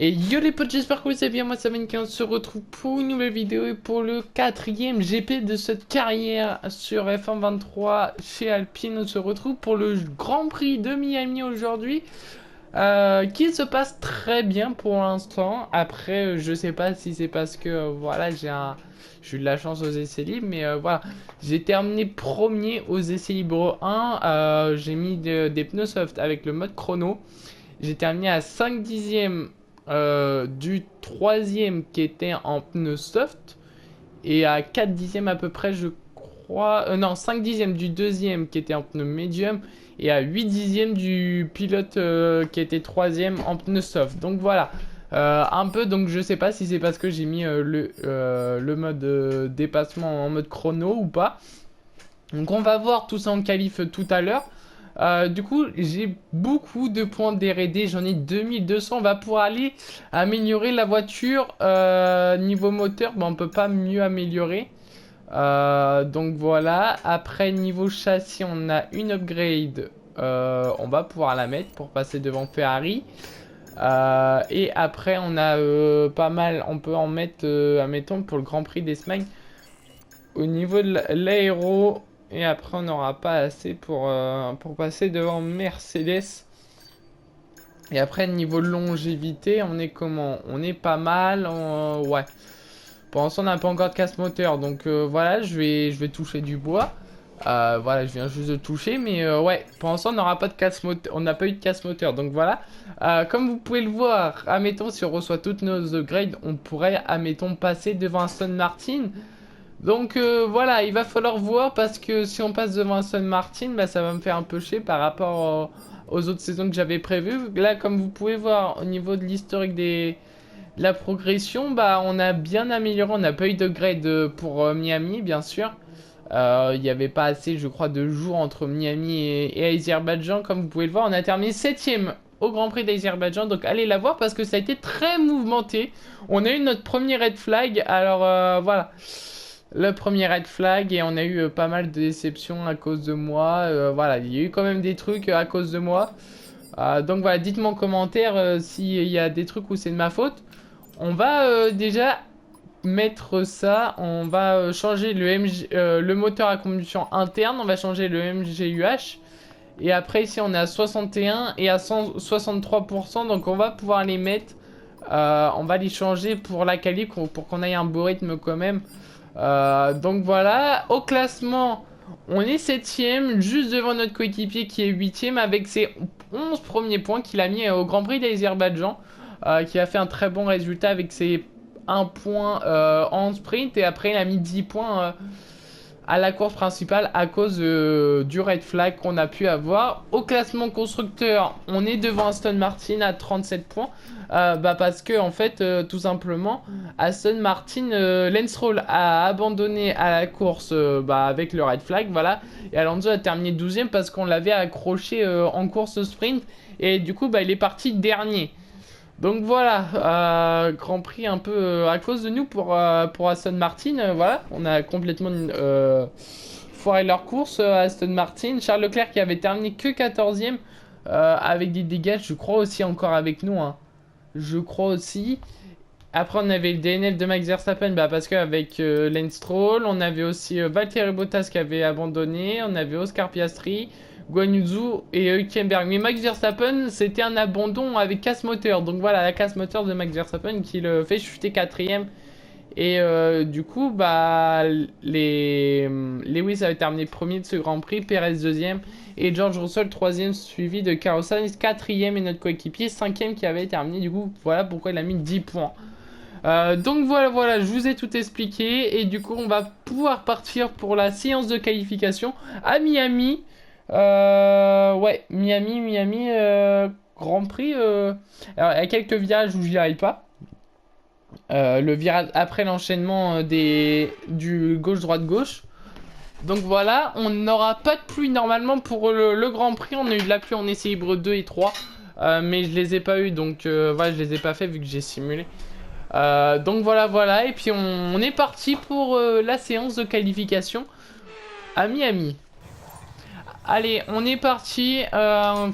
Et yo les potes, j'espère que vous allez bien, moi ça va nickel, on se retrouve pour une nouvelle vidéo et pour le quatrième GP de cette carrière sur F1 23 chez Alpine. On se retrouve pour le Grand Prix de Miami aujourd'hui, qui se passe très bien pour l'instant. Après, je sais pas si c'est parce que voilà, j'ai eu de la chance aux essais libres, mais voilà, j'ai terminé premier aux essais libres 1. J'ai mis des pneus soft avec le mode chrono. J'ai terminé à 5 dixièmes du troisième qui était en pneu soft et à 4 dixièmes à peu près, je crois. Non, 5 dixièmes du deuxième qui était en pneu médium et à 8 dixièmes du pilote qui était troisième en pneu soft. Donc voilà. Un peu, donc je sais pas si c'est parce que j'ai mis le mode dépassement en mode chrono ou pas. Donc on va voir tout ça en qualif tout à l'heure. Du coup, j'ai beaucoup de points d'R&D, j'en ai 2200. On va pouvoir aller améliorer la voiture. Niveau moteur, bon, on peut pas mieux améliorer. Donc voilà. Après, niveau châssis, on a une upgrade. On va pouvoir la mettre pour passer devant Ferrari. Et après, on a pas mal. On peut en mettre, admettons, pour le Grand Prix d'Espagne. Au niveau de l'aéro. Et après, on n'aura pas assez pour passer devant Mercedes. Et après, niveau longévité, on est comment? On est pas mal. Ouais. Pour l'instant, on n'a pas encore de casse-moteur. Donc voilà, je vais toucher du bois. Voilà, je viens juste de toucher. Mais ouais, pour l'instant, on n'aura pas de casse-moteur. On n'a pas eu de casse-moteur. Donc voilà. Comme vous pouvez le voir, admettons, si on reçoit toutes nos upgrades, on pourrait, admettons, passer devant Aston Martin. Donc voilà, il va falloir voir parce que si on passe devant Aston Martin, bah, ça va me faire un peu chier par rapport aux autres saisons que j'avais prévues. Là, comme vous pouvez voir, au niveau de l'historique de la progression, bah, on a bien amélioré. On n'a pas eu d'upgrade pour Miami, bien sûr. Il n'y avait pas assez, je crois, de jours entre Miami et Azerbaïdjan. Comme vous pouvez le voir, on a terminé 7ème au Grand Prix d'Azerbaïdjan. Donc allez la voir parce que ça a été très mouvementé. On a eu notre premier red flag. Alors voilà. Le premier red flag et on a eu pas mal de déceptions à cause de moi. Voilà, il y a eu quand même des trucs à cause de moi. Donc voilà, dites-moi en commentaire s'il y a des trucs où c'est de ma faute. On va déjà mettre ça. On va changer le moteur à combustion interne. On va changer le MGUH. Et après ici on est à 61 et à 63%. Donc on va pouvoir les mettre. On va les changer pour la qualif pour qu'on ait un beau rythme quand même. Donc voilà, au classement, on est 7ème, juste devant notre coéquipier qui est 8ème avec ses 11 premiers points qu'il a mis au Grand Prix d'Azerbaïdjan, qui a fait un très bon résultat avec ses 1 point en sprint et après il a mis 10 points à la course principale à cause du red flag qu'on a pu avoir. Au classement constructeur, on est devant Aston Martin à 37 points. Bah parce que en fait, tout simplement, Aston Martin, Lance Stroll a abandonné à la course bah, avec le red flag, voilà. Et Alonso a terminé 12ème parce qu'on l'avait accroché en course sprint. Et du coup, bah, il est parti dernier. Donc voilà, Grand Prix un peu à cause de nous pour Aston Martin. Voilà, on a complètement foiré leur course Aston Martin. Charles Leclerc qui avait terminé que 14ème avec des dégâts, je crois aussi encore avec nous. Hein. Je crois aussi. Après, on avait le DNF de Max Verstappen bah, parce qu'avec Lance Stroll, on avait aussi Valtteri Bottas qui avait abandonné, on avait Oscar Piastri, Guan Yu Zhou et Hülkenberg. Mais Max Verstappen, c'était un abandon avec casse-moteur. Donc voilà, la casse-moteur de Max Verstappen qui le fait chuter 4ème. Et du coup, bah, Lewis avait terminé premier de ce Grand Prix, Perez deuxième et George Russell troisième, suivi de Carlos Sainz quatrième et notre coéquipier cinquième qui avait terminé. Du coup, voilà pourquoi il a mis 10 points. Donc voilà, je vous ai tout expliqué et du coup on va pouvoir partir pour la séance de qualification à Miami. Ouais, Miami, Grand Prix. Alors il y a quelques virages où j'y arrive pas. Le virage après l'enchaînement du gauche-droite-gauche. Donc voilà, on n'aura pas de pluie normalement pour le Grand Prix. On a eu de la pluie en essai libre 2 et 3. Mais je les ai pas eu donc voilà, je les ai pas fait vu que j'ai simulé. Donc voilà, et puis on est parti pour la séance de qualification à Miami. Allez, on est parti,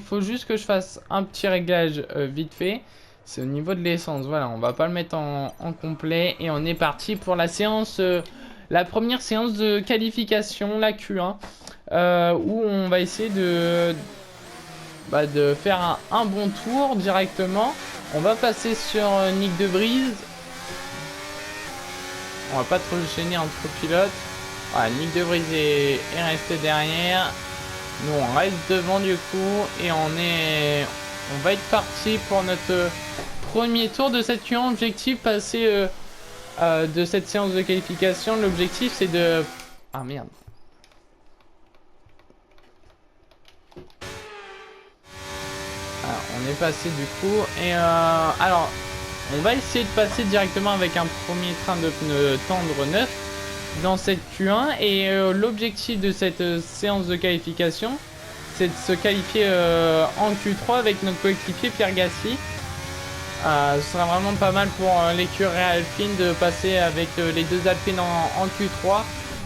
faut juste que je fasse un petit réglage vite fait. C'est au niveau de l'essence. Voilà, on va pas le mettre en complet. Et on est parti pour la séance, la première séance de qualification, la Q1. Où on va essayer de faire un bon tour directement. On va passer sur Nyck de Vries. On va pas trop le gêner entre pilotes. Voilà, Nyck de Vries est resté derrière. Nous on reste devant du coup. Et on va être parti pour notre premier tour de cette Q1. Objectif passer de cette séance de qualification. L'objectif c'est de... Ah merde. Alors, on est passé du coup. Et alors, on va essayer de passer directement avec un premier train de pneus tendre neuf dans cette Q1. Et l'objectif de cette séance de qualification, c'est de se qualifier en Q3 avec notre coéquipier Pierre Gasly. Ce sera vraiment pas mal pour l'écurie Alpine de passer avec les deux Alpines en Q3.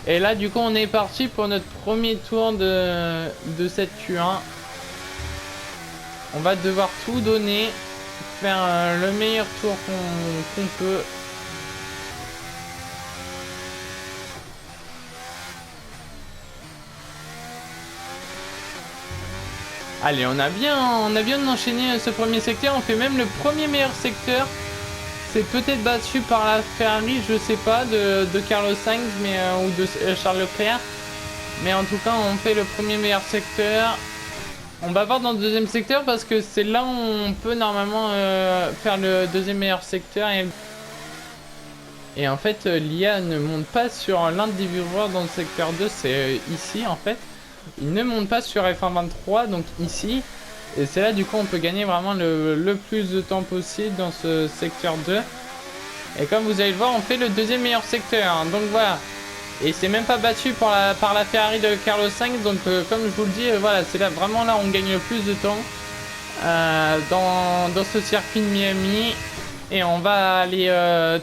Et là du coup on est parti pour notre premier tour de cette Q1. On va devoir tout donner, faire le meilleur tour qu'on peut. Allez, on a bien enchaîné ce premier secteur. On fait même le premier meilleur secteur. C'est peut-être battu par la Ferrari, je sais pas, de Carlos Sainz ou de Charles Leclerc. Mais en tout cas, on fait le premier meilleur secteur. On va voir dans le deuxième secteur parce que c'est là où on peut normalement faire le deuxième meilleur secteur. Et en fait, l'IA ne monte pas sur l'un des viewers dans le secteur 2, c'est ici en fait. Il ne monte pas sur F1 23, donc ici. Et c'est là du coup on peut gagner vraiment le plus de temps possible dans ce secteur 2. Et comme vous allez le voir, on fait le deuxième meilleur secteur. Hein, donc voilà. Et c'est même pas battu par la Ferrari de Carlos Sainz. Donc comme je vous le dis, voilà, c'est là vraiment là où on gagne le plus de temps. Dans ce circuit de Miami. Et on va aller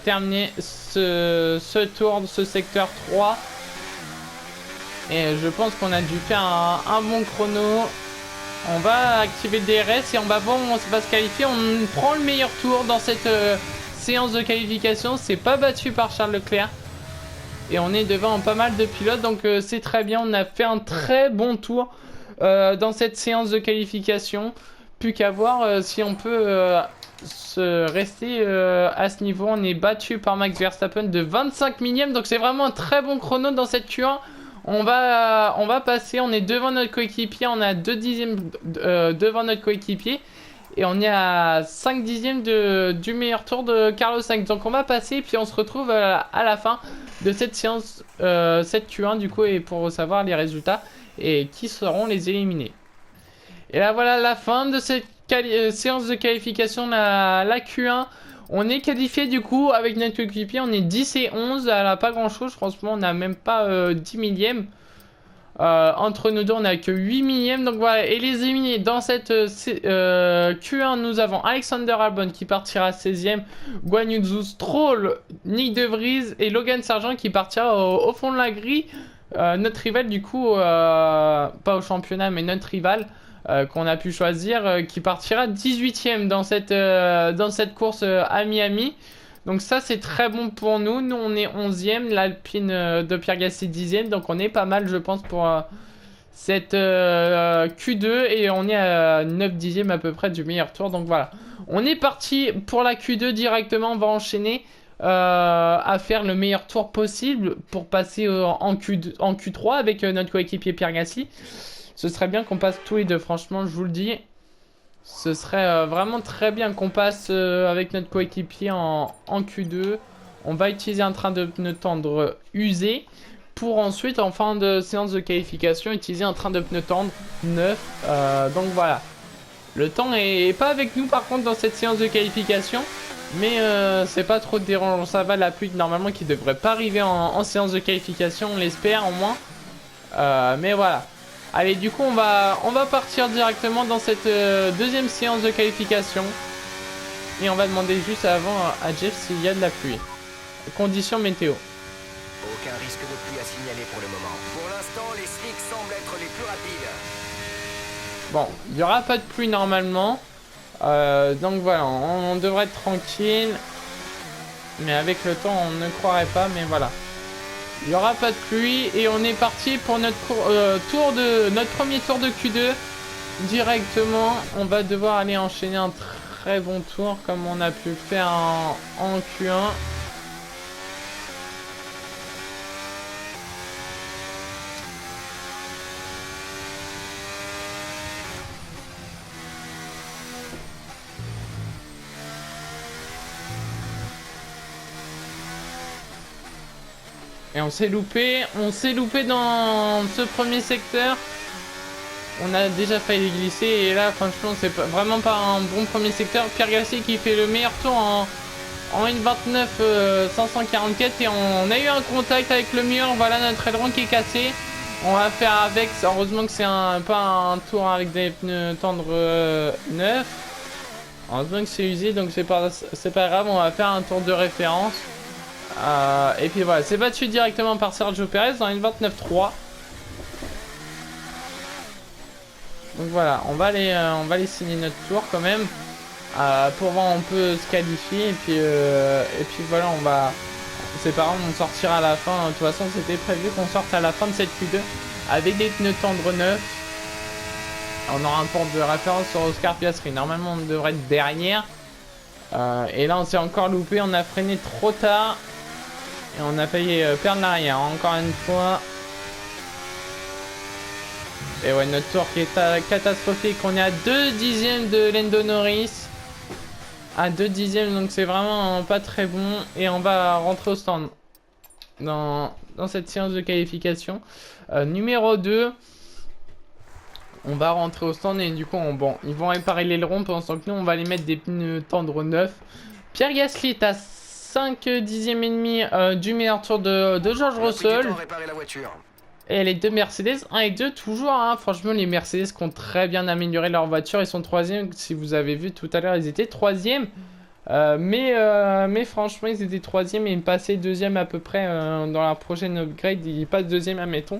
terminer ce tour de ce secteur 3. Et je pense qu'on a dû faire un bon chrono. On va activer le DRS et on va voir où on va se qualifier. On prend le meilleur tour dans cette séance de qualification. C'est pas battu par Charles Leclerc. Et on est devant pas mal de pilotes. Donc c'est très bien. On a fait un très bon tour dans cette séance de qualification. Plus qu'à voir si on peut rester à ce niveau. On est battu par Max Verstappen de 25 millièmes. Donc c'est vraiment un très bon chrono dans cette Q1. On va passer, on est devant notre coéquipier, on a 2 dixièmes devant notre coéquipier. Et on est à 5 dixièmes du meilleur tour de Carlos Sainz. Donc on va passer, puis on se retrouve à la fin de cette séance, cette Q1 du coup, et pour savoir les résultats et qui seront les éliminés. Et là voilà la fin de cette séance de qualification, la Q1. On est qualifié du coup avec notre coéquipier, on est 10 et 11, elle a pas grand chose, franchement on n'a même pas 10 millièmes. Entre nous deux on n'a que 8 millièmes, donc voilà. Et les éliminés dans cette Q1, nous avons Alexander Albon qui partira 16ème, Guan Yu Zhou, Stroll, Nyck de Vries et Logan Sargent qui partira au fond de la grille. Notre rival du coup, pas au championnat mais notre rival. Qu'on a pu choisir, qui partira 18ème dans cette course à Miami. Donc ça c'est très bon pour nous. Nous on est 11ème, l'Alpine de Pierre Gasly 10ème. Donc on est pas mal je pense pour cette Q2. Et on est à 9 dixièmes à peu près du meilleur tour. Donc voilà, on est parti pour la Q2 directement. On va enchaîner à faire le meilleur tour possible pour passer en Q3 avec notre coéquipier Pierre Gasly. Ce serait bien qu'on passe tous les deux, franchement, je vous le dis. Ce serait vraiment très bien qu'on passe avec notre coéquipier en Q2. On va utiliser un train de pneus tendre usé pour ensuite, en fin de séance de qualification, utiliser un train de pneus tendre neuf. Donc voilà. Le temps est pas avec nous par contre dans cette séance de qualification. Mais c'est pas trop dérangeant, ça va, la pluie normalement qui devrait pas arriver en séance de qualification, on l'espère au moins. Mais voilà. Allez, du coup, on va partir directement dans cette deuxième séance de qualification. Et on va demander juste avant à Jeff s'il y a de la pluie. Conditions météo. Aucun risque de pluie à signaler pour le moment. Pour l'instant, les slicks semblent être les plus rapides. Bon, il n'y aura pas de pluie normalement. Donc voilà, on devrait être tranquille. Mais avec le temps, on ne croirait pas, mais voilà. Il n'y aura pas de pluie et on est parti pour notre premier tour de Q2. Directement, on va devoir aller enchaîner un très bon tour comme on a pu le faire en Q1. Et on s'est loupé dans ce premier secteur. On a déjà failli glisser et là franchement c'est vraiment pas un bon premier secteur. Pierre Gasly qui fait le meilleur tour en 1.29 544 et on a eu un contact avec le mur. Voilà notre aileron qui est cassé. On va faire avec, heureusement que c'est pas un tour avec des pneus tendres neufs. Heureusement que c'est usé donc c'est pas grave, on va faire un tour de référence. Et puis voilà, c'est battu directement par Sergio Perez dans une 29.3. Donc voilà, on va aller signer notre tour quand même pour voir on peut se qualifier et puis voilà, c'est pas grave, on sortira à la fin. De toute façon, c'était prévu qu'on sorte à la fin de cette Q2 avec des pneus tendres neufs. On aura un tour de référence sur Oscar Piastri. Normalement, on devrait être derrière. Et là, on s'est encore loupé, on a freiné trop tard et on a failli perdre l'arrière encore une fois. Et ouais, notre tour qui est catastrophique. On est à 2 dixièmes de Lando Norris. À 2 dixièmes, donc c'est vraiment pas très bon. Et on va rentrer au stand dans cette séance de qualification. Numéro 2. On va rentrer au stand et du coup, ils vont réparer l'aileron pendant ce temps que nous, on va aller mettre des pneus tendres neufs. Pierre Gasly est à 5 dixièmes et demi du meilleur tour de George Russell. Et les deux Mercedes 1 et 2 toujours, hein. Franchement les Mercedes qui ont très bien amélioré leur voiture, ils sont 3e. Si vous avez vu tout à l'heure, ils étaient 3e. Mais franchement ils étaient 3e et ils passaient 2e à peu près dans la prochaine upgrade. Ils passent 2e admettons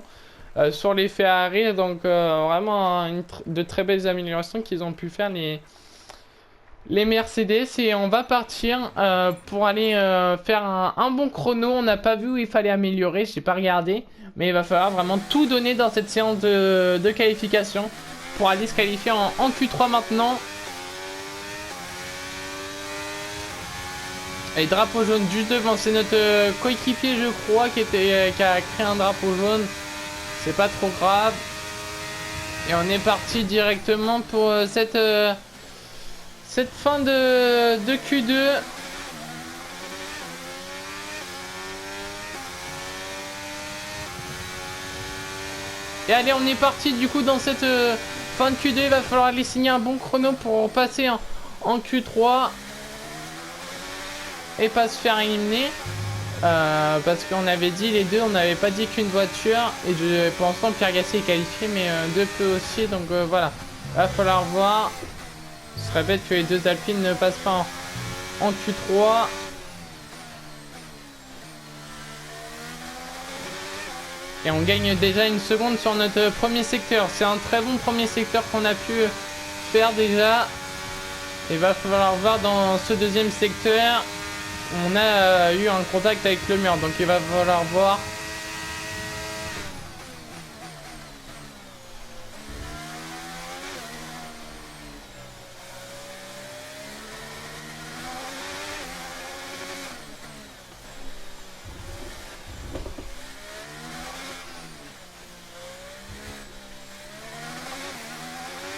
sur les Ferrari. Donc vraiment de très belles améliorations qu'ils ont pu faire les Mercedes. Et on va partir pour aller faire un bon chrono. On n'a pas vu où il fallait améliorer, j'ai pas regardé. Mais il va falloir vraiment tout donner dans cette séance de qualification pour aller se qualifier en Q3 maintenant. Et drapeau jaune juste devant, c'est notre coéquipier je crois qui a créé un drapeau jaune. C'est pas trop grave. Et on est parti directement pour cette fin de Q2. Et allez, on est parti du coup dans cette fin de Q2. Il va falloir aller signer un bon chrono pour passer en Q3 et pas se faire éliminer. Parce qu'on avait dit les deux, on n'avait pas dit qu'une voiture. Et pour l'instant, Pierre Gasly est qualifié, mais deux peu aussi. Donc voilà, il va falloir voir. Ce serait bête que les deux Alpines ne passent pas en Q3. Et on gagne déjà une seconde sur notre premier secteur. C'est un très bon premier secteur qu'on a pu faire déjà. Il va falloir voir dans ce deuxième secteur. On a eu un contact avec le mur. Donc il va falloir voir.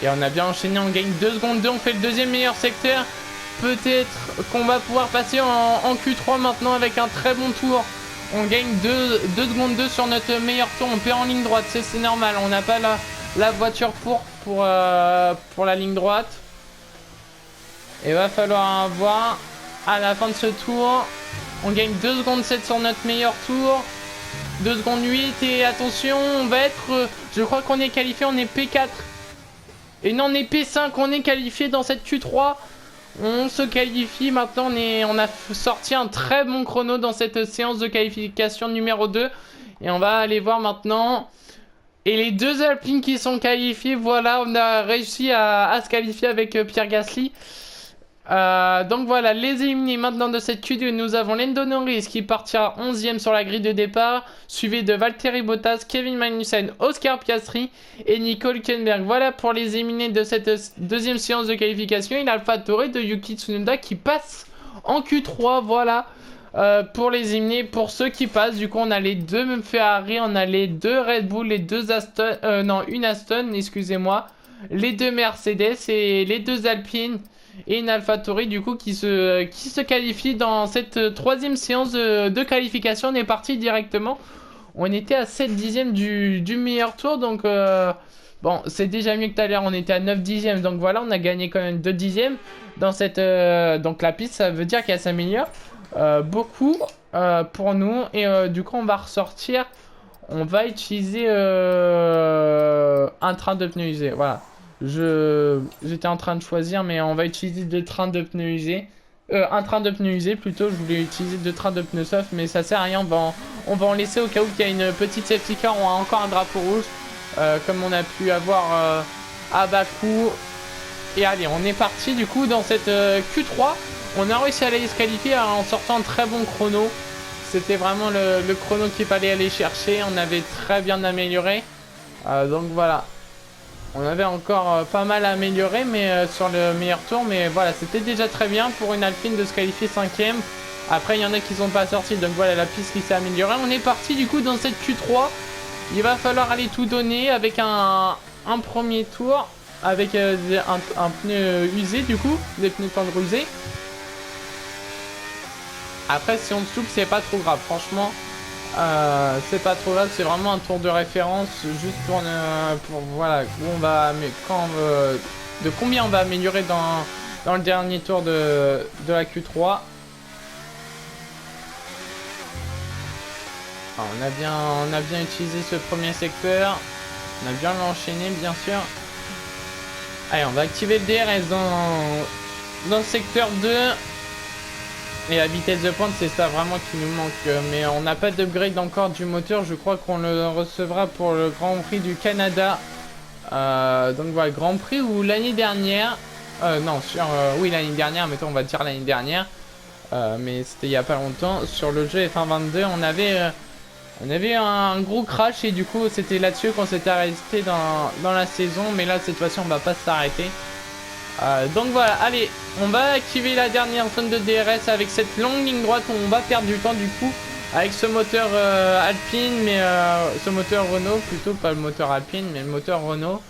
Et on a bien enchaîné, on gagne 2 secondes 2, on fait le deuxième meilleur secteur. Peut-être qu'on va pouvoir passer en Q3 maintenant avec un très bon tour. On gagne 2 secondes 2 sur notre meilleur tour, on perd en ligne droite, c'est normal. On n'a pas la voiture pour la ligne droite. Et va falloir voir à la fin de ce tour. On gagne 2 secondes 7 sur notre meilleur tour. 2 secondes 8 et attention, on va être... je crois qu'on est qualifié, on est P4. Et non, on est P5, on est qualifié dans cette Q3. On se qualifie maintenant, on a sorti un très bon chrono dans cette séance de qualification numéro 2. Et on va aller voir maintenant Et les deux Alpines qui sont qualifiés, voilà, on a réussi à se qualifier avec Pierre Gasly. Donc voilà, les éliminés maintenant de cette Q2, nous avons Lando Norris qui partira 11e sur la grille de départ, suivi de Valtteri Bottas, Kevin Magnussen, Oscar Piastri et Nico Hülkenberg. Voilà pour les éliminés de cette deuxième séance de qualification. Il y a AlphaTauri de Yuki Tsunoda qui passe en Q3, voilà. Pour les éliminés, pour ceux qui passent, du coup on a les deux Ferrari, on a les deux Red Bull, les deux Aston, non une Aston, excusez-moi, les deux Mercedes et les deux Alpines et une AlphaTauri du coup qui se qualifie dans cette troisième séance de qualification. On est parti directement, on était à 7 dixièmes du meilleur tour, donc bon c'est déjà mieux que tout à l'heure, on était à 9 dixièmes, donc voilà on a gagné quand même 2 dixièmes dans cette donc la piste, ça veut dire qu'elle s'améliore beaucoup pour nous. Et du coup on va ressortir, on va utiliser un train de pneus usés. Voilà, j'étais en train de choisir, mais on va utiliser deux trains de pneus usés, un train de pneus usés plutôt. Je voulais utiliser deux trains de pneus soft, mais ça sert à rien, on va en laisser au cas où il y a une petite safety car. On a encore un drapeau rouge comme on a pu avoir à Bakou. Et allez, on est parti du coup dans cette Q3. On a réussi à aller se qualifier en sortant un très bon chrono. C'était vraiment le chrono qu'il fallait aller chercher. On avait très bien amélioré. Donc voilà. On avait encore pas mal à améliorer mais sur le meilleur tour. Mais voilà, c'était déjà très bien pour une Alpine de se qualifier 5ème. Après, il y en a qui sont pas sortis. Donc voilà, la piste qui s'est améliorée. On est parti du coup dans cette Q3. Il va falloir aller tout donner avec un premier tour. Avec un pneu usé du coup. Des pneus tendres usés. Après si on se loupe c'est pas trop grave, franchement c'est pas trop grave, c'est vraiment un tour de référence juste pour voilà où on va, mais quand de combien on va améliorer dans le dernier tour de la Q3. Alors, on a bien utilisé ce premier secteur, on a bien enchaîné bien sûr. Allez, on va activer le DRS dans le secteur 2. Et la vitesse de pointe, c'est ça vraiment qui nous manque. Mais on n'a pas d'upgrade encore du moteur. Je crois qu'on le recevra pour le Grand Prix du Canada. Donc voilà, Grand Prix ou l'année dernière. Non, oui, l'année dernière, mettons, on va dire l'année dernière. Mais c'était il n'y a pas longtemps. Sur le jeu F1 22, on avait un gros crash. Et du coup, c'était là-dessus qu'on s'était arrêté dans la saison. Mais là, cette fois-ci, on va pas s'arrêter. Donc voilà, allez, on va activer la dernière zone de DRS avec cette longue ligne droite où on va perdre du temps du coup avec ce moteur Alpine, mais ce moteur Renault plutôt, pas le moteur Alpine mais le moteur Renault,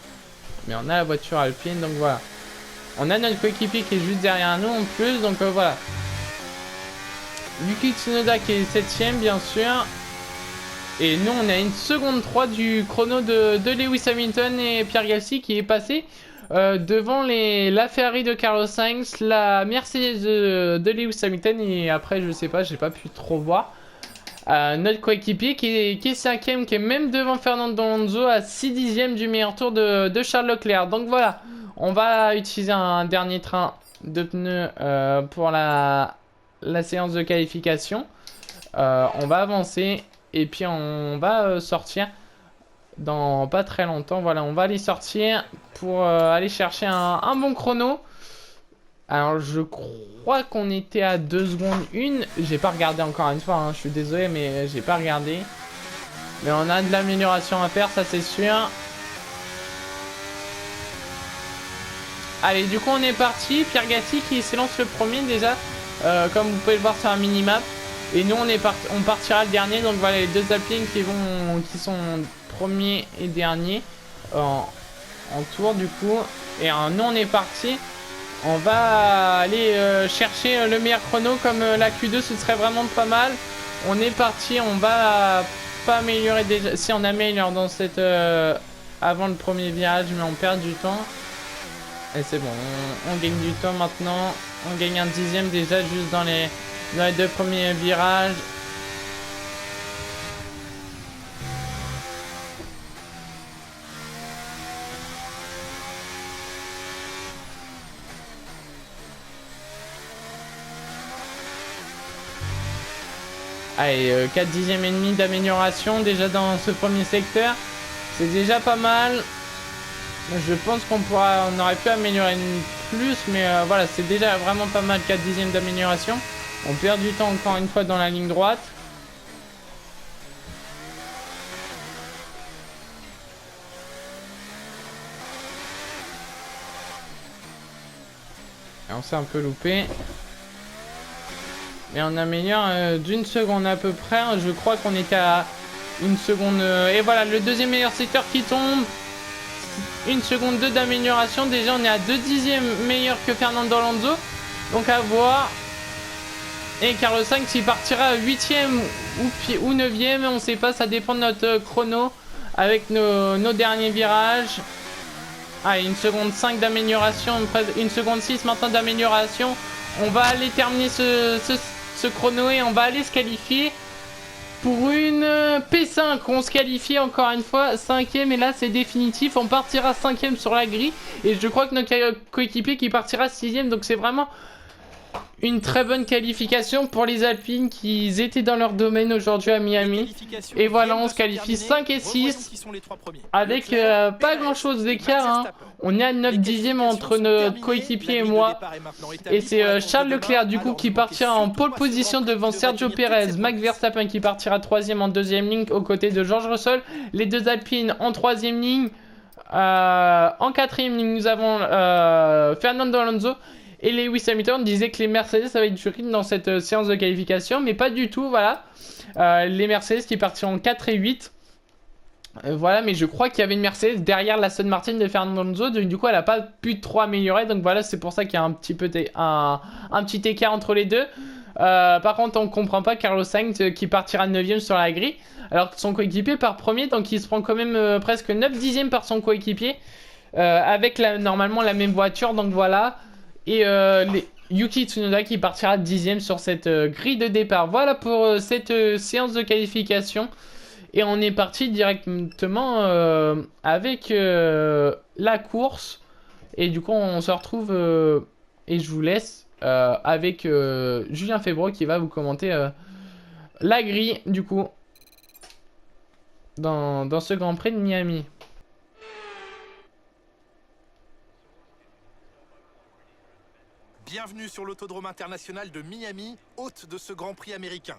mais on a la voiture Alpine. Donc voilà, on a notre coéquipier qui est juste derrière nous en plus, donc voilà, Yuki Tsunoda qui est 7ème bien sûr, et nous on a une seconde 3 du chrono de Lewis Hamilton et Pierre Gasly qui est passé devant la Ferrari de Carlos Sainz, la Mercedes de Lewis Hamilton, et après je sais pas, j'ai pas pu trop voir. Notre coéquipier qui est 5ème, qui est même devant Fernando Alonso à 6 dixièmes du meilleur tour de Charles Leclerc. Donc voilà, on va utiliser un dernier train de pneus pour la séance de qualification. On va avancer et puis on va sortir dans pas très longtemps. Voilà, on va aller sortir pour aller chercher un bon chrono. Alors je crois qu'on était à 2 secondes 1. J'ai pas regardé encore une fois, hein. Je suis désolé mais j'ai pas regardé. Mais on a de l'amélioration à faire, ça c'est sûr. Allez, du coup on est parti. Pierre Gasly qui s'élance le premier déjà, comme vous pouvez le voir sur un minimap. Et nous on partira le dernier. Donc voilà, les deux Alpines qui sont premier et dernier en tour du coup. Et nous on est parti. On va aller chercher le meilleur chrono comme la Q2, ce serait vraiment pas mal. On est parti, on va pas améliorer déjà. Si on améliore dans cette avant le premier virage, mais on perd du temps. Et c'est bon, on gagne du temps maintenant. On gagne un dixième déjà juste dans les 2 premiers virages. Allez, 4 dixièmes et demi d'amélioration déjà dans ce premier secteur. C'est déjà pas mal. Je pense on aurait pu améliorer plus, mais voilà, c'est déjà vraiment pas mal, 4 dixièmes d'amélioration. On perd du temps encore une fois dans la ligne droite. Et on s'est un peu loupé. Et on améliore d'une seconde à peu près. Je crois qu'on était à une seconde. Et voilà, le deuxième meilleur secteur qui tombe. Une seconde 2 d'amélioration. Déjà, on est à 2 dixièmes meilleur que Fernando Alonso. Donc à voir. Et Carlos Sainz qui partira 8ème ou 9ème. On ne sait pas, ça dépend de notre chrono. Avec nos derniers virages. Ah, une seconde 5 d'amélioration. Une seconde 6 maintenant d'amélioration. On va aller terminer ce chrono et on va aller se qualifier pour une P5. On se qualifie encore une fois 5ème et là c'est définitif. On partira 5ème sur la grille et je crois que notre coéquipier qui partira 6ème. Donc c'est vraiment une très bonne qualification pour les Alpines qui étaient dans leur domaine aujourd'hui à Miami. Et voilà, on se qualifie 5 et 6 avec pas grand chose d'écart. Hein. On est à 9 dixièmes entre notre coéquipier et moi. Et c'est Charles Leclerc du coup qui partira en pole position devant Sergio Perez. Max Verstappen qui partira 3ème en 2ème ligne aux côtés de George Russell. Les deux Alpines en 3ème ligne. En 4ème ligne nous avons Fernando Alonso. Et Lewis Hamilton disait que les Mercedes avaient du rythme dans cette séance de qualification, mais pas du tout, voilà. Les Mercedes qui partiront en 4 et 8. Voilà, mais je crois qu'il y avait une Mercedes derrière la Aston Martin de Fernando Alonso, donc du coup elle n'a pas pu trop améliorer, donc voilà, c'est pour ça qu'il y a un petit écart entre les deux. Par contre, on ne comprend pas Carlos Sainz qui partira 9ème sur la grille, alors que son coéquipier part premier, donc il se prend quand même presque 9 dixièmes par son coéquipier, avec normalement la même voiture, donc voilà. Et Yuki Tsunoda qui partira 10ème sur cette grille de départ. Voilà pour cette séance de qualification. Et on est parti directement avec la course. Et du coup on se retrouve et je vous laisse avec Julien Febvre qui va vous commenter la grille du coup dans ce Grand Prix de Miami. Bienvenue sur l'autodrome international de Miami, hôte de ce Grand Prix américain.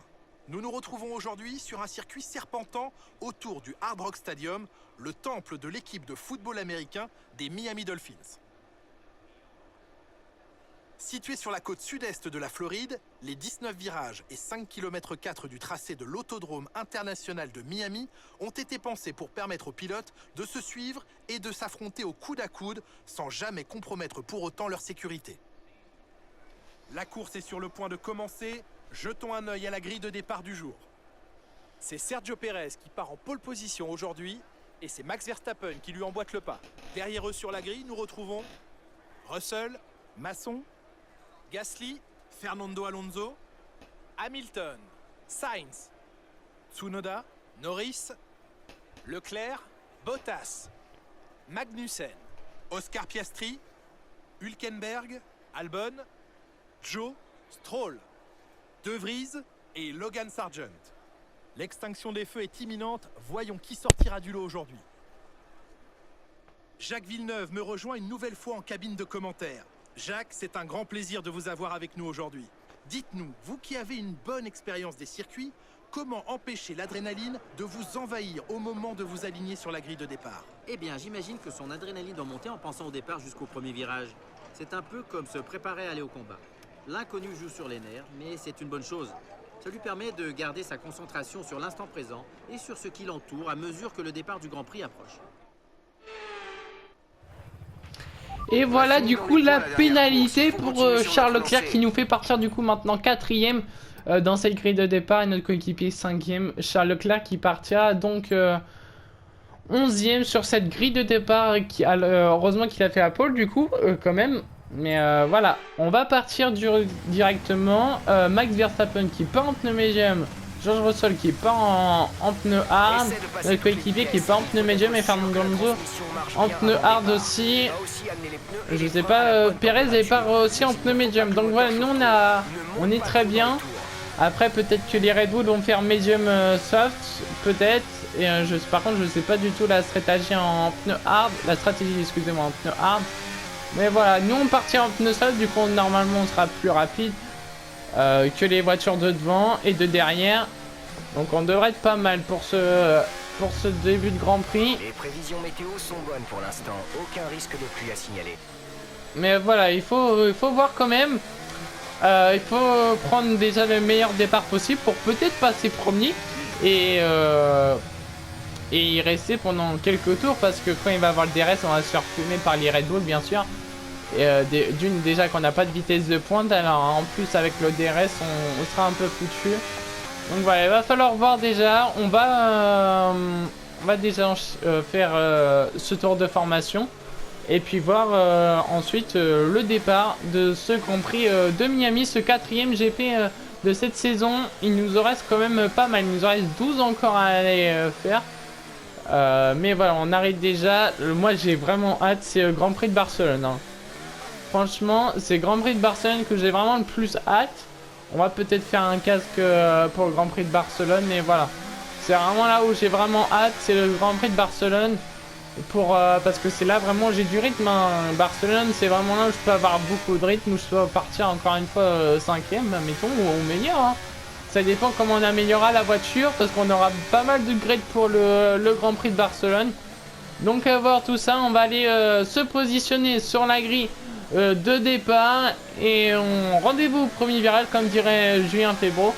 Nous nous retrouvons aujourd'hui sur un circuit serpentant autour du Hard Rock Stadium, le temple de l'équipe de football américain des Miami Dolphins. Situé sur la côte sud-est de la Floride, les 19 virages et 5 km 4 du tracé de l'autodrome international de Miami ont été pensés pour permettre aux pilotes de se suivre et de s'affronter au coude à coude sans jamais compromettre pour autant leur sécurité. La course est sur le point de commencer. Jetons un œil à la grille de départ du jour. C'est Sergio Perez qui part en pole position aujourd'hui et c'est Max Verstappen qui lui emboîte le pas. Derrière eux sur la grille, nous retrouvons Russell, Masson, Gasly, Fernando Alonso, Hamilton, Sainz, Tsunoda, Norris, Leclerc, Bottas, Magnussen, Oscar Piastri, Hülkenberg, Albon, Joe, Stroll, De Vries et Logan Sargent. L'extinction des feux est imminente, voyons qui sortira du lot aujourd'hui. Jacques Villeneuve me rejoint une nouvelle fois en cabine de commentaires. Jacques, c'est un grand plaisir de vous avoir avec nous aujourd'hui. Dites-nous, vous qui avez une bonne expérience des circuits, comment empêcher l'adrénaline de vous envahir au moment de vous aligner sur la grille de départ? Eh bien, j'imagine que son adrénaline doit monter en pensant au départ jusqu'au premier virage. C'est un peu comme se préparer à aller au combat. L'inconnu joue sur les nerfs, mais c'est une bonne chose. Ça lui permet de garder sa concentration sur l'instant présent et sur ce qui l'entoure à mesure que le départ du Grand Prix approche. Et voilà du coup la pénalité pour Charles Leclerc qui nous fait partir du coup maintenant 4ème dans cette grille de départ et notre coéquipier 5ème. Charles Leclerc qui partira donc 11ème sur cette grille de départ. Heureusement qu'il a fait la pole du coup quand même. Mais voilà, on va partir directement. Max Verstappen qui part en pneu médium, George Russell qui part en pneu hard, notre coéquipier qui part en pneu médium et Fernando Alonso en pneu hard aussi. Je sais pas, Perez part aussi en pneu médium. Donc voilà, nous on est très bien. Après, peut-être que les Red Bull vont faire medium soft, peut-être. Et par contre, je sais pas du tout la stratégie en pneu hard. La stratégie, excusez-moi, en pneu hard. Mais voilà, nous on partira en pneu soft, du coup normalement on sera plus rapide que les voitures de devant et de derrière. Donc on devrait être pas mal pour ce début de Grand Prix. Les prévisions météo sont bonnes pour l'instant, aucun risque de pluie à signaler. Mais voilà, il faut voir quand même. Il faut prendre déjà le meilleur départ possible pour peut-être passer premier et y rester pendant quelques tours, parce que quand il va avoir le DRS, on va se faire fumer par les Red Bull bien sûr. Et d'une, déjà qu'on n'a pas de vitesse de pointe, alors en plus avec le DRS on sera un peu foutu. Donc voilà, il va falloir voir déjà. On va déjà faire ce tour de formation. Et puis voir ensuite le départ de ce Grand Prix de Miami, ce 4e GP de cette saison. Il nous en reste quand même pas mal, il nous en reste 12 encore à aller faire. Mais voilà, on arrive déjà. Moi j'ai vraiment hâte, c'est le Grand Prix de Barcelone. Hein. Franchement, c'est le Grand Prix de Barcelone que j'ai vraiment le plus hâte. On va peut-être faire un casque pour le Grand Prix de Barcelone, mais voilà. C'est vraiment là où j'ai vraiment hâte, c'est le Grand Prix de Barcelone. Parce que c'est là vraiment j'ai du rythme. Hein. Barcelone, c'est vraiment là où je peux avoir beaucoup de rythme, où je peux partir encore une fois 5e, mettons, ou meilleur. Hein. Ça dépend comment on améliorera la voiture, parce qu'on aura pas mal de grades pour le Grand Prix de Barcelone. Donc à voir tout ça, on va aller se positionner sur la grille de départ et on rendez-vous au premier virage comme dirait Julien Febvre,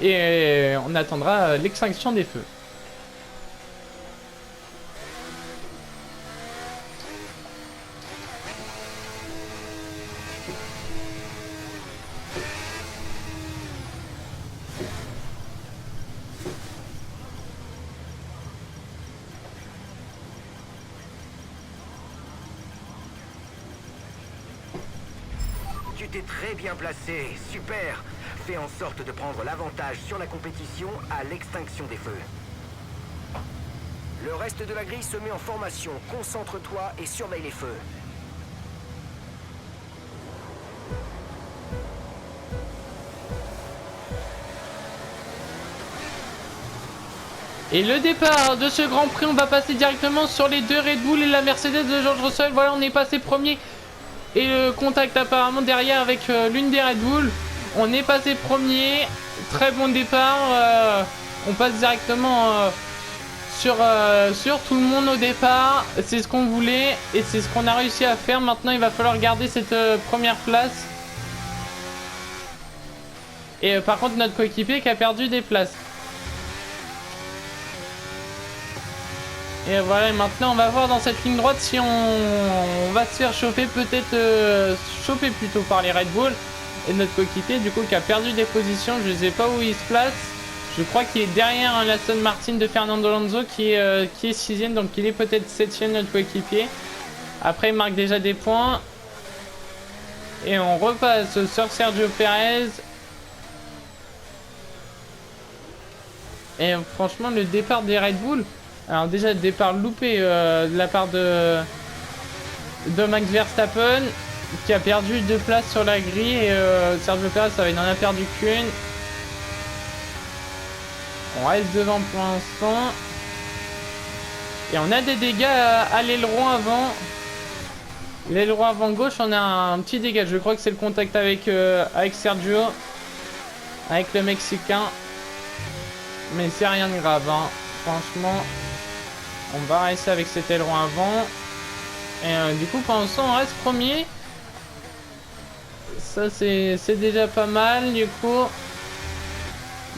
et on attendra l'extinction des feux. Tu t'es très bien placé, super. Fais en sorte de prendre l'avantage sur la compétition à l'extinction des feux. Le reste de la grille se met en formation. Concentre-toi et surveille les feux. Et le départ de ce Grand Prix, on va passer directement sur les deux Red Bull et la Mercedes de George Russell. Voilà, on est passé premier. Et le contact apparemment derrière avec l'une des Red Bull. On est passé premier. Très bon départ. On passe directement sur tout le monde au départ. C'est ce qu'on voulait et c'est ce qu'on a réussi à faire. Maintenant, il va falloir garder cette première place. Et par contre, notre coéquipier qui a perdu des places. Et voilà, et maintenant on va voir dans cette ligne droite si on va se faire chauffer, peut-être chauffer plutôt par les Red Bull. Et notre coéquipier du coup qui a perdu des positions, je ne sais pas où il se place. Je crois qu'il est derrière l'Aston Martin de Fernando Alonso qui est 6ème, donc il est peut-être 7ème notre coéquipier. Après il marque déjà des points. Et on repasse sur Sergio Perez. Et franchement le départ des Red Bull... Alors déjà le départ loupé de la part de Max Verstappen qui a perdu 2 places sur la grille et Sergio Perez il en a perdu qu'une. On reste devant pour l'instant. Et on a des dégâts à l'aileron avant. L'aileron avant gauche, on a un petit dégât. Je crois que c'est le contact avec Sergio. Avec le Mexicain. Mais c'est rien de grave. Hein. Franchement, on va rester avec cet aileron avant. Et du coup, pour l'instant, on reste premier. Ça, c'est déjà pas mal. Du coup,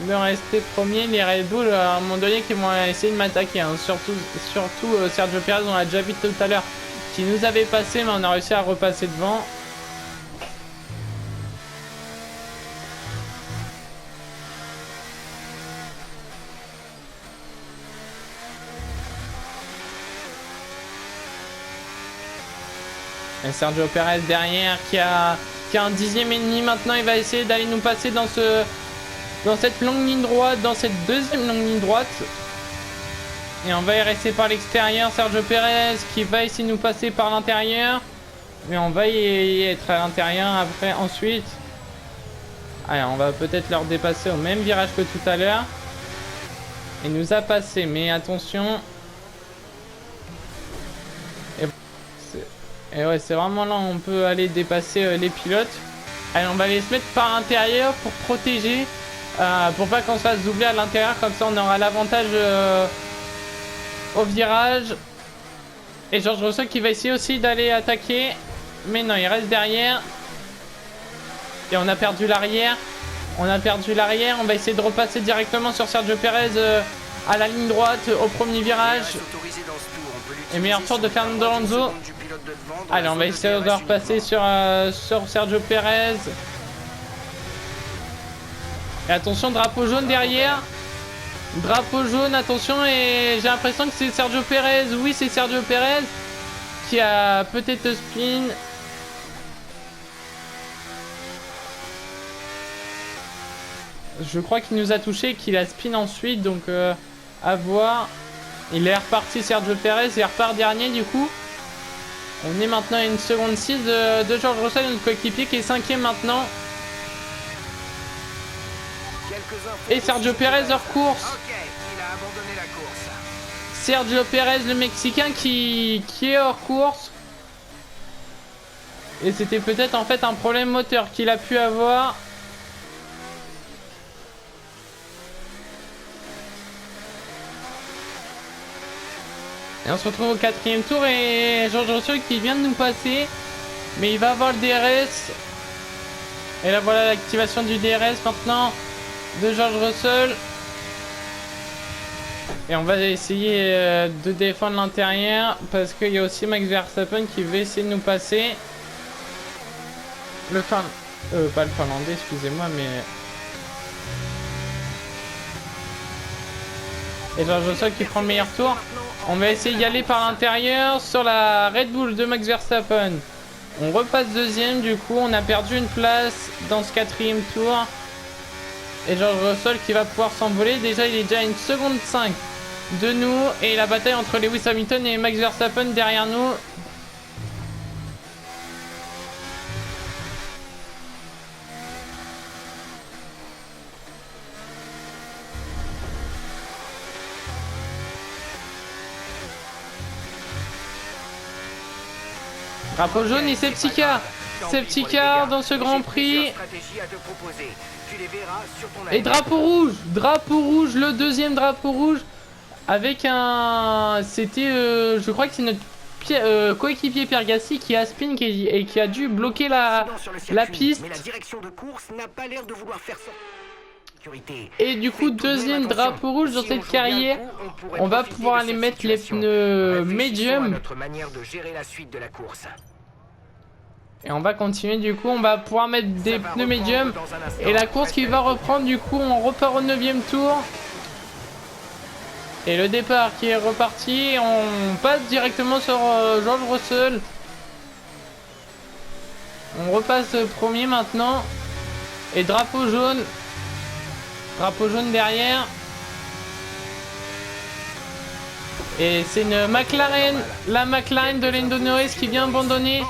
de rester premier. Les Red Bull, à un moment donné, qui vont essayer de m'attaquer. Hein. Surtout Sergio Perez, on l'a déjà vu tout à l'heure, qui nous avait passé, mais on a réussi à repasser devant. Et Sergio Perez derrière qui a un 10e et demi. Maintenant il va essayer d'aller nous passer dans cette longue ligne droite, dans cette deuxième longue ligne droite. Et on va y rester par l'extérieur. Sergio Perez qui va essayer de nous passer par l'intérieur. Mais on va y être à l'intérieur après ensuite. Allez, on va peut-être leur dépasser au même virage que tout à l'heure. Il nous a passé, mais attention. Et ouais, c'est vraiment là où on peut aller dépasser les pilotes. Allez, on va aller se mettre par l'intérieur pour protéger. Pour pas qu'on se fasse doubler à l'intérieur. Comme ça, on aura l'avantage au virage. Et George Russell qui va essayer aussi d'aller attaquer. Mais non, il reste derrière. Et on a perdu l'arrière. On a perdu l'arrière. On va essayer de repasser directement sur Sergio Perez à la ligne droite au premier virage. Et meilleur tour de Fernando Alonso. Allez, on va essayer de repasser sur Sergio Perez. Et attention, drapeau jaune derrière. Drapeau jaune, attention. Et j'ai l'impression que c'est Sergio Perez. Oui, c'est Sergio Perez qui a peut-être spin. Je crois qu'il nous a touché, qu'il a spin ensuite, donc à voir. Il est reparti Sergio Perez, il repart dernier du coup. On est maintenant à 1 seconde 6 de George Russell, notre coéquipier qui est 5ème maintenant. Et Sergio Perez hors course. Sergio Perez, le Mexicain qui est hors course. Et c'était peut-être en fait un problème moteur qu'il a pu avoir. Et on se retrouve au 4ème tour et George Russell qui vient de nous passer. Mais il va avoir le DRS. Et là voilà l'activation du DRS maintenant de George Russell. Et on va essayer de défendre l'intérieur parce qu'il y a aussi Max Verstappen qui va essayer de nous passer. Le pas le finlandais, excusez-moi, mais... Et George Russell qui prend le meilleur tour. On va essayer d'y aller par l'intérieur sur la Red Bull de Max Verstappen. On repasse deuxième, du coup on a perdu une place dans ce 4ème tour. Et George Russell qui va pouvoir s'envoler. Déjà il est déjà à 1 seconde 5 de nous. Et la bataille entre Lewis Hamilton et Max Verstappen derrière nous. Drapeau jaune et Septica. Septica dans ce Grand Prix. Et drapeau rouge, le deuxième drapeau rouge. Avec un... C'était, je crois que c'est notre coéquipier Pierre Gasly qui a spin et qui a dû bloquer la piste. Mais la direction de course n'a pas l'air de vouloir faire ça. Et du coup, deuxième drapeau rouge dans cette carrière. On va pouvoir aller mettre les pneus médium. Et on va continuer, du coup, on va pouvoir mettre des pneus médium. Et la course qui va reprendre, du coup, on repart au 9ème tour. Et le départ qui est reparti. On passe directement sur George Russell. On repasse premier maintenant. Et drapeau jaune. Drapeau jaune derrière. Et c'est une McLaren. La McLaren de Lando Norris qui vient abandonner.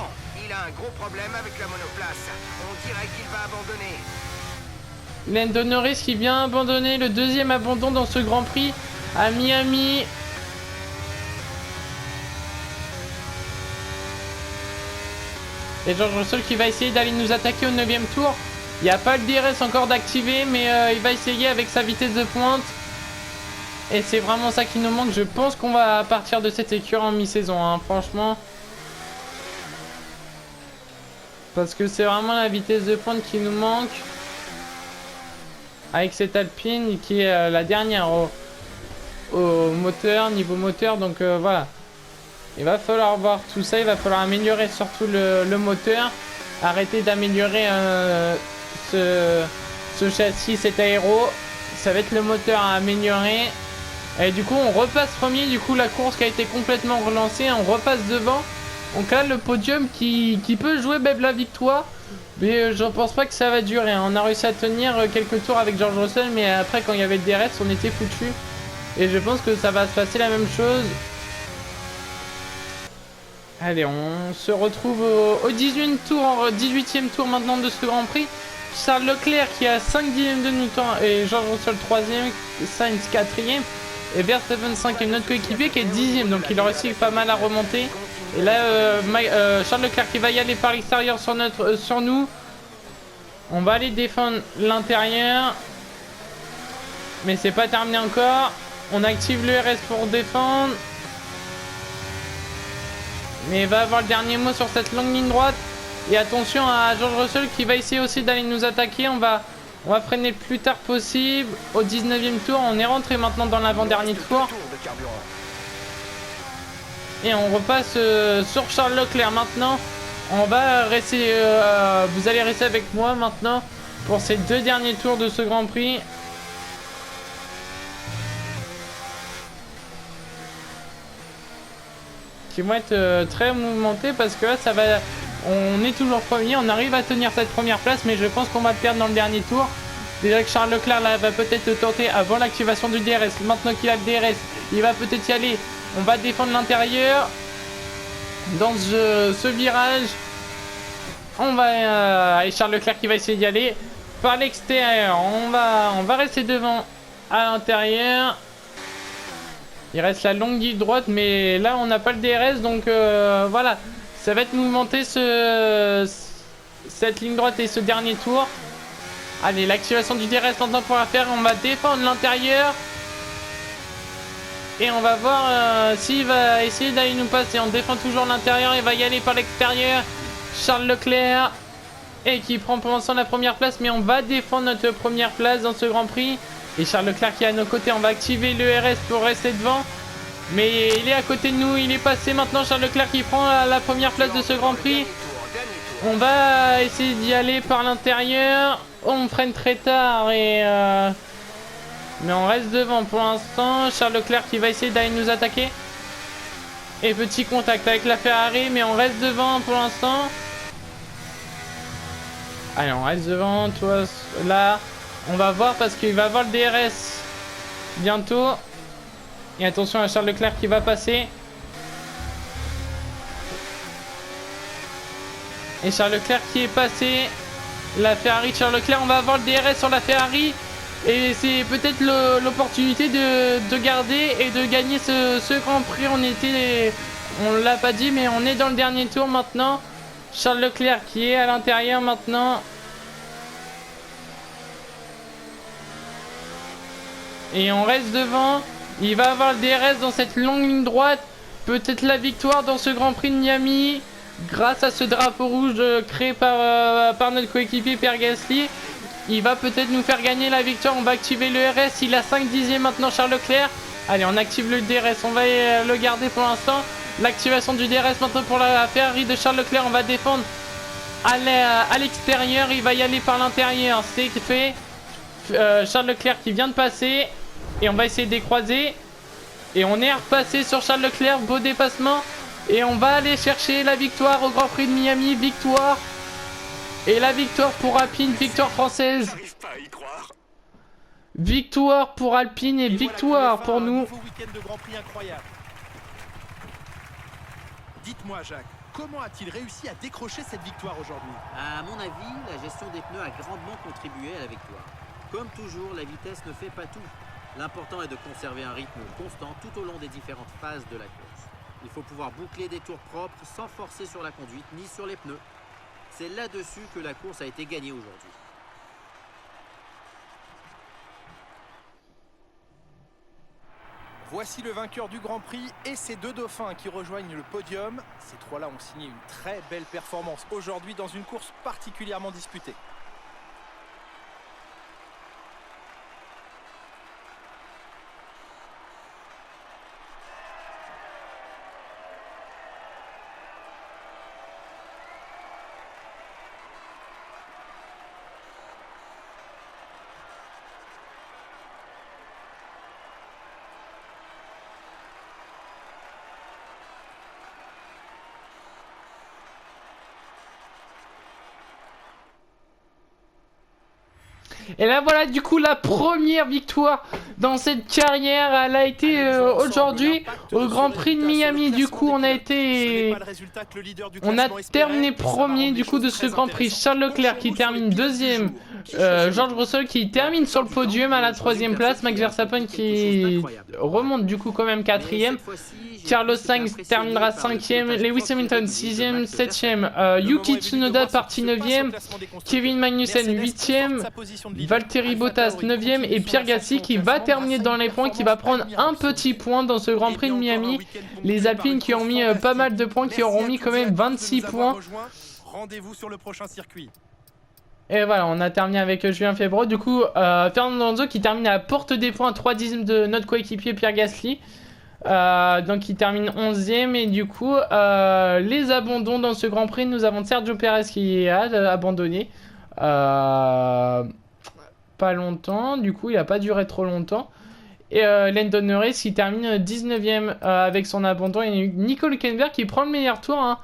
Il a un gros problème avec la monoplace. On dirait qu'il va abandonner. Lando Norris qui vient abandonner le deuxième abandon dans ce Grand Prix à Miami. Et George Russell qui va essayer d'aller nous attaquer au 9ème tour. Il n'y a pas le DRS encore d'activer, mais il va essayer avec sa vitesse de pointe. Et c'est vraiment ça qui nous manque. Je pense qu'on va partir de cette écurie en mi-saison, hein, franchement. Parce que c'est vraiment la vitesse de pointe qui nous manque. Avec cette Alpine qui est la dernière au moteur, niveau moteur. Donc voilà. Il va falloir voir tout ça. Il va falloir améliorer surtout le moteur. Arrêter d'améliorer ce châssis, cet aéro. Ça va être le moteur à améliorer. Et du coup on repasse premier. Du coup la course qui a été complètement relancée, on repasse devant. Donc là le podium qui peut jouer même la victoire. Mais je pense pas que ça va durer, hein. On a réussi à tenir quelques tours avec George Russell. Mais après quand il y avait le DRS on était foutu. Et je pense que ça va se passer la même chose. Allez, on se retrouve au 18e tour maintenant de ce Grand Prix. Charles Leclerc qui a 5 dixièmes de nous temps et George Russell 3ème, Sainz 4ème et Verstappen 5ème, notre coéquipier qui est 10ème, donc il a réussi pas mal à remonter. Et là Charles Leclerc qui va y aller par l'extérieur sur nous. On va aller défendre l'intérieur, mais c'est pas terminé encore. On active le RS pour défendre, mais il va avoir le dernier mot sur cette longue ligne droite. Et attention à George Russell qui va essayer aussi d'aller nous attaquer. On va freiner le plus tard possible. Au 19e tour, on est rentré maintenant dans l'avant-dernier tour. Et on repasse sur Charles Leclerc maintenant. On va rester, vous allez rester avec moi maintenant pour ces 2 derniers tours de ce Grand Prix. Qui vont être très mouvementés parce que là ça va... On est toujours premier, on arrive à tenir cette première place, mais je pense qu'on va le perdre dans le dernier tour. Déjà que Charles Leclerc là va peut-être tenter avant l'activation du DRS. Maintenant qu'il a le DRS, il va peut-être y aller. On va défendre l'intérieur dans ce virage. On va et Charles Leclerc qui va essayer d'y aller par l'extérieur. On va rester devant à l'intérieur. Il reste la longue ligne droite, mais là on n'a pas le DRS, donc voilà. Ça va être mouvementé cette ligne droite et ce dernier tour. Allez, l'activation du DRS maintenant pour la faire. On va défendre l'intérieur. Et on va voir s'il va essayer d'aller nous passer. On défend toujours l'intérieur. Il va y aller par l'extérieur. Charles Leclerc. Et qui prend pour l'instant la première place. Mais on va défendre notre première place dans ce Grand Prix. Et Charles Leclerc qui est à nos côtés. On va activer le RS pour rester devant. Mais il est à côté de nous, il est passé maintenant. Charles Leclerc qui prend la première place de ce Grand Prix. On va essayer d'y aller par l'intérieur. On freine très tard et mais on reste devant pour l'instant. Charles Leclerc qui va essayer d'aller nous attaquer. Et petit contact avec la Ferrari, mais on reste devant pour l'instant. Allez, on reste devant. Toi, là, on va voir parce qu'il va avoir le DRS bientôt. Et attention à Charles Leclerc qui va passer. Et Charles Leclerc qui est passé. La Ferrari de Charles Leclerc. On va avoir le DRS sur la Ferrari. Et c'est peut-être l'opportunité de garder et de gagner ce Grand Prix. On l'a pas dit, mais on est dans le dernier tour maintenant. Charles Leclerc qui est à l'intérieur maintenant. Et on reste devant. Il va avoir le DRS dans cette longue ligne droite. Peut-être la victoire dans ce Grand Prix de Miami. Grâce à ce drapeau rouge créé par notre coéquipier Pierre Gasly. Il va peut-être nous faire gagner la victoire. On va activer le RS. Il a 5 dixièmes maintenant Charles Leclerc. Allez, on active le DRS. On va le garder pour l'instant. L'activation du DRS maintenant pour la Ferrari de Charles Leclerc. On va défendre à l'extérieur. Il va y aller par l'intérieur. C'est fait. Charles Leclerc qui vient de passer. Et on va essayer de décroiser. Et on est repassé sur Charles Leclerc. Beau dépassement. Et on va aller chercher la victoire au Grand Prix de Miami. Victoire. Et la victoire pour Alpine. Victoire française. J'arrive pas à y croire. Victoire pour Alpine et victoire pour nous. Nouveau week-end de Grand Prix incroyable. Dites-moi Jacques, comment a-t-il réussi à décrocher cette victoire aujourd'hui? À mon avis, la gestion des pneus a grandement contribué à la victoire. Comme toujours, la vitesse ne fait pas tout. L'important est de conserver un rythme constant tout au long des différentes phases de la course. Il faut pouvoir boucler des tours propres sans forcer sur la conduite ni sur les pneus. C'est là-dessus que la course a été gagnée aujourd'hui. Voici le vainqueur du Grand Prix et ses deux dauphins qui rejoignent le podium. Ces trois-là ont signé une très belle performance aujourd'hui dans une course particulièrement disputée. Et là voilà du coup la première victoire dans cette carrière. Elle a été aujourd'hui au Grand Prix de Miami. Du coup on a terminé premier du coup de ce Grand Prix. Charles Leclerc qui termine deuxième George Russell qui termine sur le podium à la 3ème place. Max Verstappen qui remonte du coup quand même 4ème. Carlos Sainz terminera 5ème. Lewis Hamilton 6ème, 7ème. Yuki Tsunoda parti 9ème. Kevin Magnussen 8ème. Valtteri Bottas 9ème. Et Pierre Gasly qui va terminer dans les points, qui va prendre un petit point dans ce Grand Prix de Miami. Les Alpines qui ont mis pas mal de points, qui auront mis quand même 26 points. Rendez-vous sur le prochain circuit. Et voilà, on a terminé avec Julien Febvre. Du coup, Fernando Alonso qui termine à la porte des points, 3 dixièmes de notre coéquipier Pierre Gasly. Donc il termine 11ème. Et du coup, les abandons dans ce Grand Prix, nous avons Sergio Perez qui a abandonné. Pas longtemps, du coup il n'a pas duré trop longtemps. Et Lando Norris qui termine 19ème avec son abandon. Et Nico Hülkenberg qui prend le meilleur tour, hein.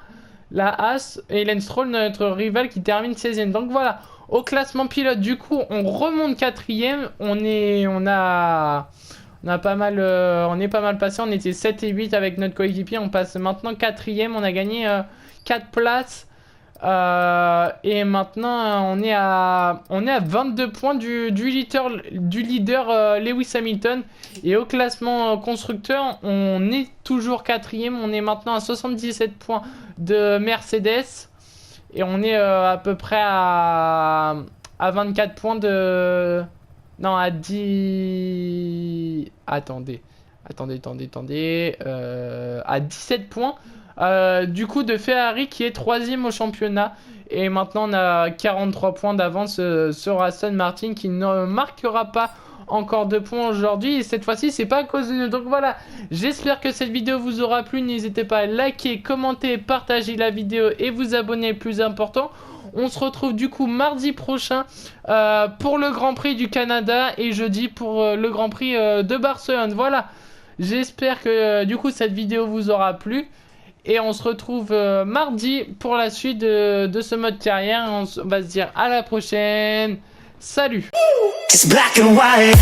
La Haas et Lance Stroll, notre rival, qui termine 16ème. Donc voilà, au classement pilote, du coup, on remonte 4ème. On est pas mal passé. On était 7 et 8 avec notre coéquipier. On passe maintenant 4ème. On a gagné 4 places. Et maintenant, on est à 22 points du leader Lewis Hamilton. Et au classement constructeur, on est toujours 4ème. On est maintenant à 77 points de Mercedes. Et on est à peu près à 24 points de... Non, à 10... Attendez. À 17 points. Du coup de Ferrari qui est 3ème au championnat. Et maintenant on a 43 points d'avance sur Aston Martin qui ne marquera pas encore de points aujourd'hui. Et cette fois-ci c'est pas à cause de nous. Donc voilà, j'espère que cette vidéo vous aura plu. N'hésitez pas à liker, commenter, partager la vidéo et vous abonner, le plus important. On se retrouve du coup mardi prochain pour le Grand Prix du Canada et jeudi pour le Grand Prix de Barcelone. Voilà, j'espère que du coup cette vidéo vous aura plu. Et on se retrouve mardi pour la suite de ce mode carrière. On va se dire à la prochaine. Salut! It's black and white.